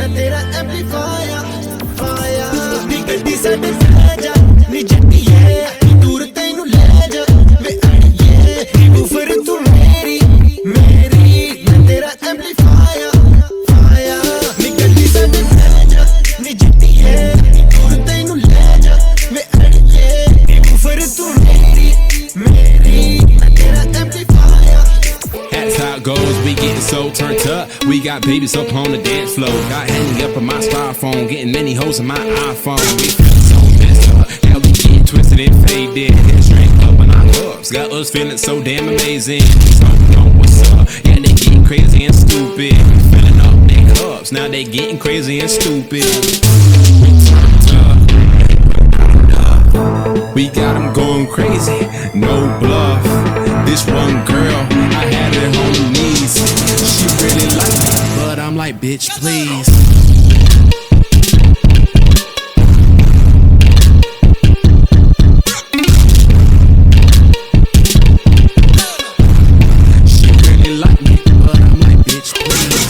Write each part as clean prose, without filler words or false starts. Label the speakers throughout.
Speaker 1: मैं तेरा amplifier fire नी गड्डी साडे ले जा नी जट्टी है दूर तैनू ले जा वे अड़िए नी फिर तू मेरी मैं तेरा एम्पलीफायर फायर नी गड्डी साडे ले जा नी जट्टी है दूर तैनू ले जा वे अड़िए नी फिर तू मेरी मैं तेरा amplifier.
Speaker 2: That's how it goes, we getting so turned up. We got babies up on the dance floor. Got hanging up on my styrofoam, getting many hoes in my iPhone. We feeling so messed up, yeah, we getting twisted and faded. Getting straight up in our clubs, got us feeling so damn amazing. So know what's up, yeah, they getting crazy and stupid. Filling up their cups, now they getting crazy and stupid. We turned up, we got them going crazy, no bluff. This one girl, I had her on her knees. She really liked me, but I'm like, bitch, please. She really liked me, but I'm like, bitch, please.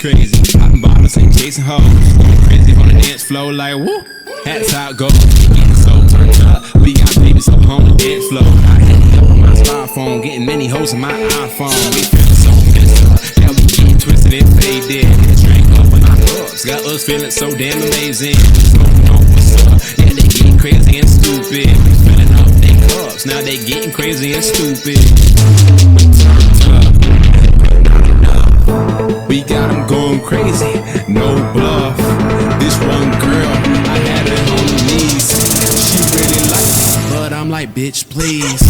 Speaker 2: Crazy, popping bottles and chasing hoes. Going crazy on the dance floor like woo. That's how it goes. We getting so turned up. We got babies up on the dance floor. I had it up on my styrofoam, getting many hoes in my iPhone. We feeling so messed up. Yeah, we getting twisted and faded. Getting straight up in our clubs. Got us feeling so damn amazing. So know what's up. Yeah, they getting crazy and stupid. Filling up their cups. Now they getting crazy and stupid. We turned up. We got them going crazy, no bluff. This one girl, I had her on her knees. She really liked me, but I'm like, bitch, please.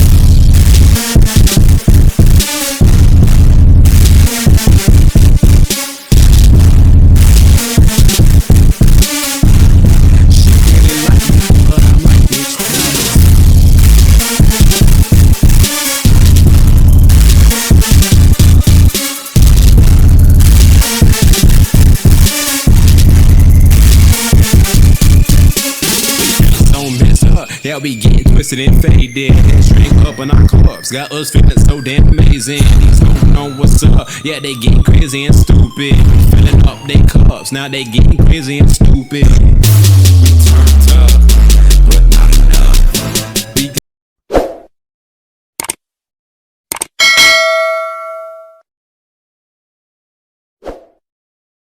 Speaker 2: Yeah, we getting twisted and faded. Straight up in our clubs, got us feeling so damn amazing. These hoes know what's up, yeah, they getting crazy and stupid. Filling up their cups, now they getting crazy and stupid.